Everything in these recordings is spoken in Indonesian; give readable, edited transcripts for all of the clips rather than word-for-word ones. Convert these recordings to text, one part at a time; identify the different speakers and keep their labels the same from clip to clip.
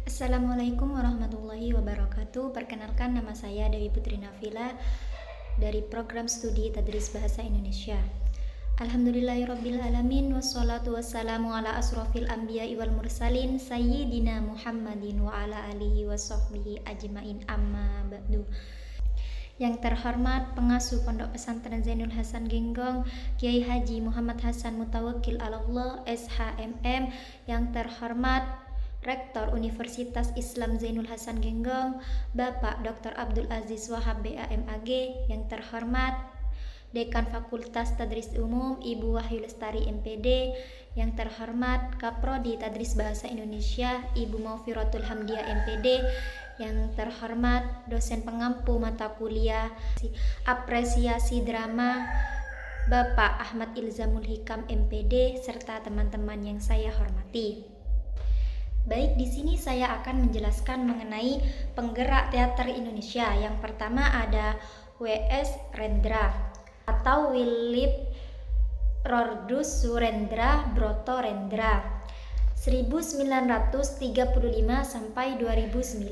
Speaker 1: Assalamualaikum warahmatullahi wabarakatuh. Perkenalkan, nama saya Dewi Putri Nafila dari program studi Tadris Bahasa Indonesia. Alhamdulillahirrabbilalamin, wassalatu wassalamu ala asrofil anbiya'i wal mursalin sayyidina Muhammadin wa ala alihi wa sahbihi ajmain, amma ba'du. Yang terhormat Pengasuh Pondok Pesantren Zainul Hasan Genggong, Kiai Haji Muhammad Hasan Mutawakkil Allah SHMM. Yang terhormat Rektor Universitas Islam Zainul Hasan Genggong, Bapak Dr. Abdul Aziz Wahab BAMAG. Yang terhormat Dekan Fakultas Tadris Umum Ibu Wahyu Lestari MPD. Yang terhormat Kaprodi Tadris Bahasa Indonesia Ibu Maufiratul Hamdiah MPD. Yang terhormat dosen pengampu mata kuliah apresiasi drama Bapak Ahmad Ilzamul Hikam MPD serta teman-teman yang saya hormati. Baik, di sini saya akan menjelaskan mengenai penggerak teater Indonesia. Yang pertama ada W.S. Rendra atau Willip Rordus Surendra Broto Rendra 1935 sampai 2009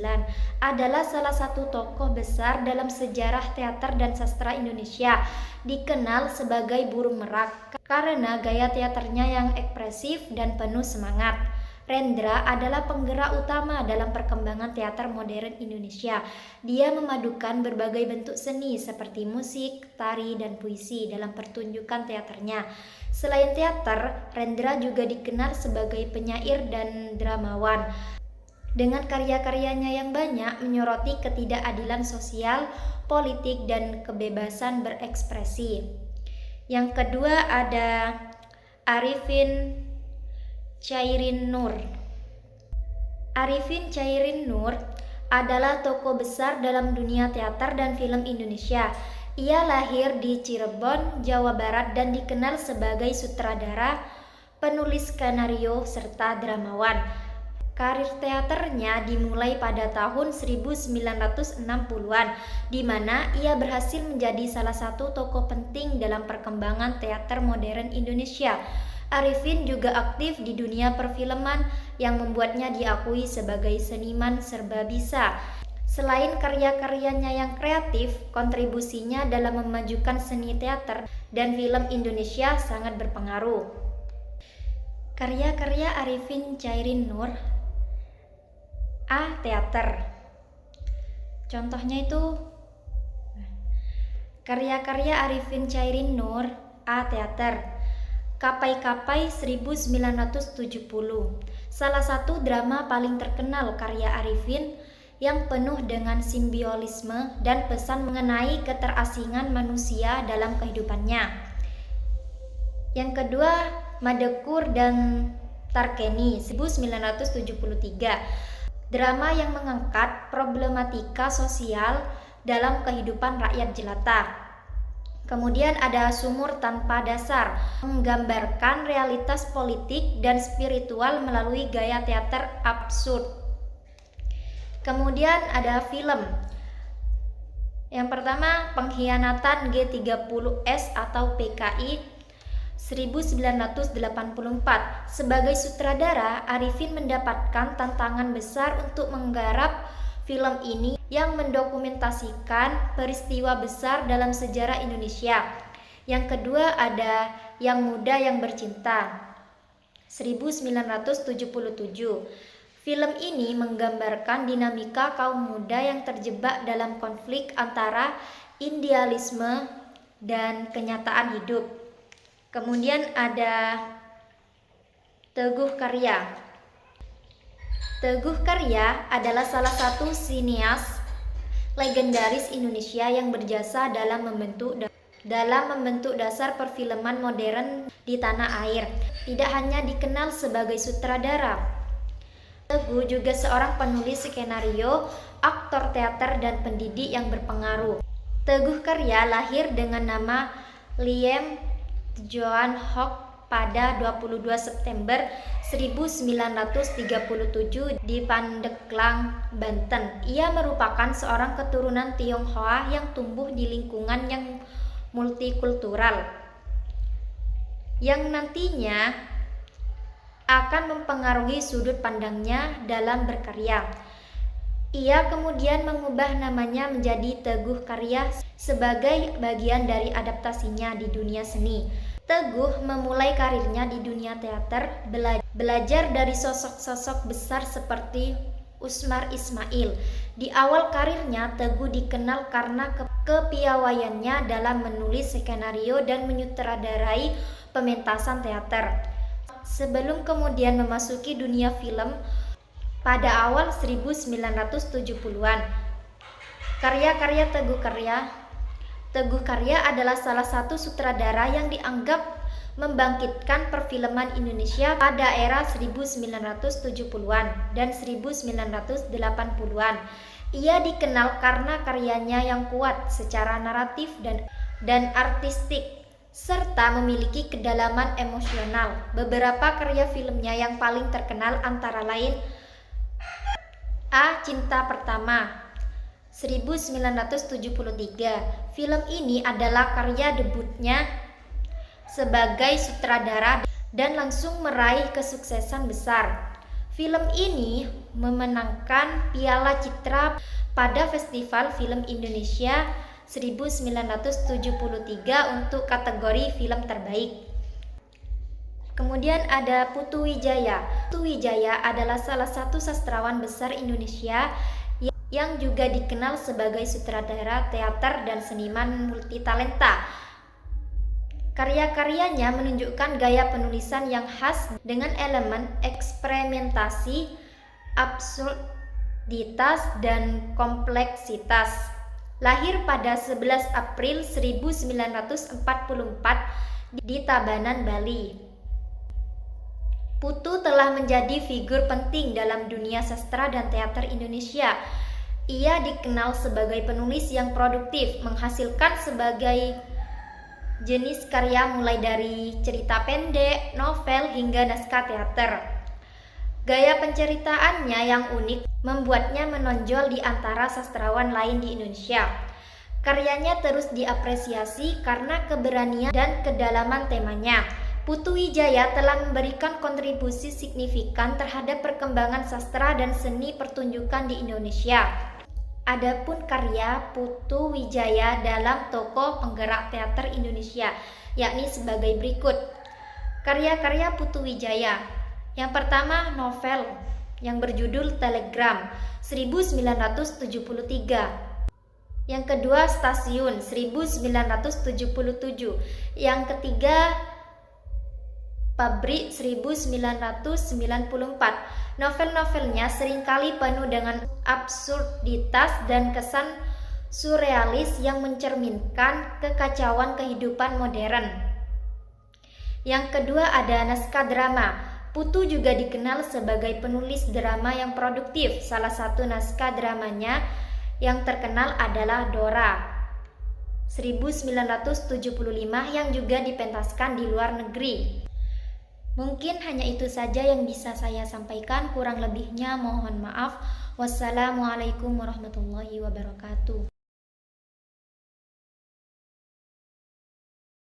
Speaker 1: adalah salah satu tokoh besar dalam sejarah teater dan sastra Indonesia. Dikenal sebagai burung merak karena gaya teaternya yang ekspresif dan penuh semangat. Rendra adalah penggerak utama dalam perkembangan teater modern Indonesia. Dia memadukan berbagai bentuk seni seperti musik, tari, dan puisi dalam pertunjukan teaternya. Selain teater, Rendra juga dikenal sebagai penyair dan dramawan. Dengan karya-karyanya yang banyak menyoroti ketidakadilan sosial, politik, dan kebebasan berekspresi. Yang kedua ada Arifin Chairin Nur. Arifin Chairin Nur adalah tokoh besar dalam dunia teater dan film Indonesia. Ia lahir di Cirebon, Jawa Barat dan dikenal sebagai sutradara, penulis skenario, serta dramawan. Karir teaternya dimulai pada tahun 1960-an, di mana ia berhasil menjadi salah satu tokoh penting dalam perkembangan teater modern Indonesia. Arifin juga aktif di dunia perfilman yang membuatnya diakui sebagai seniman serba bisa. Selain karya-karyanya yang kreatif, kontribusinya dalam memajukan seni teater dan film Indonesia sangat berpengaruh. Karya-karya Arifin Chairin Nur. A. Teater. Contohnya itu karya-karya Arifin Chairin Nur. A. Teater. Kapai-Kapai 1970, salah satu drama paling terkenal karya Arifin yang penuh dengan simbiolisme dan pesan mengenai keterasingan manusia dalam kehidupannya. Yang kedua, Madekur dan Tarkeni 1973, drama yang mengangkat problematika sosial dalam kehidupan rakyat jelata. Kemudian ada Sumur Tanpa Dasar, menggambarkan realitas politik dan spiritual melalui gaya teater absurd. Kemudian ada film. Yang pertama, Pengkhianatan G30S atau PKI 1984. Sebagai sutradara, Arifin mendapatkan tantangan besar untuk menggarap film ini yang mendokumentasikan peristiwa besar dalam sejarah Indonesia. Yang kedua ada Yang Muda Yang Bercinta 1977. Film ini menggambarkan dinamika kaum muda yang terjebak dalam konflik antara idealisme dan kenyataan hidup. Kemudian ada Teguh Karya. Teguh Karya adalah salah satu sineas legendaris Indonesia yang berjasa dalam membentuk dasar perfilman modern di tanah air. Tidak hanya dikenal sebagai sutradara, Teguh juga seorang penulis skenario, aktor teater, dan pendidik yang berpengaruh. Teguh Karya lahir dengan nama Liam Joan Hock pada 22 September 1937 di Pandeglang, Banten. Ia merupakan seorang keturunan Tionghoa yang tumbuh di lingkungan yang multikultural, yang nantinya akan mempengaruhi sudut pandangnya dalam berkarya. Ia kemudian mengubah namanya menjadi Teguh Karya sebagai bagian dari adaptasinya di dunia seni. Teguh memulai karirnya di dunia teater, belajar dari sosok-sosok besar seperti Usmar Ismail. Di awal karirnya, Teguh dikenal karena kepiawaiannya dalam menulis skenario dan menyutradarai pementasan teater. Sebelum kemudian memasuki dunia film pada awal 1970-an. Karya-karya Teguh Karya adalah salah satu sutradara yang dianggap membangkitkan perfilman Indonesia pada era 1970-an dan 1980-an. Ia dikenal karena karyanya yang kuat secara naratif dan artistik, serta memiliki kedalaman emosional. Beberapa karya filmnya yang paling terkenal antara lain A. Cinta Pertama 1973. Film ini adalah karya debutnya sebagai sutradara dan langsung meraih kesuksesan besar. Film ini memenangkan Piala Citra pada Festival Film Indonesia 1973 untuk kategori film terbaik. Kemudian ada Putu Wijaya. Putu Wijaya adalah salah satu sastrawan besar Indonesia yang juga dikenal sebagai sutradara teater dan seniman multitalenta. Karya-karyanya menunjukkan gaya penulisan yang khas dengan elemen eksperimentasi, absurditas, dan kompleksitas. Lahir pada 11 April 1944 di Tabanan, Bali. Putu telah menjadi figur penting dalam dunia sastra dan teater Indonesia. Ia dikenal sebagai penulis yang produktif, menghasilkan sebagai jenis karya mulai dari cerita pendek, novel, hingga naskah teater. Gaya penceritaannya yang unik membuatnya menonjol di antara sastrawan lain di Indonesia. Karyanya terus diapresiasi karena keberanian dan kedalaman temanya. Putu Wijaya telah memberikan kontribusi signifikan terhadap perkembangan sastra dan seni pertunjukan di Indonesia. Adapun karya Putu Wijaya dalam tokoh penggerak teater Indonesia, yakni sebagai berikut. Karya-karya Putu Wijaya. Yang pertama, novel yang berjudul Telegram 1973. Yang kedua, Stasiun 1977. Yang ketiga, Pabrik 1994. Novel-novelnya seringkali penuh dengan absurditas dan kesan surrealis yang mencerminkan kekacauan kehidupan modern. Yang kedua ada naskah drama. Putu juga dikenal sebagai penulis drama yang produktif. Salah satu naskah dramanya yang terkenal adalah Dora 1975 yang juga dipentaskan di luar negeri. Mungkin hanya itu saja yang bisa saya sampaikan, kurang lebihnya mohon maaf. Wassalamualaikum warahmatullahi wabarakatuh.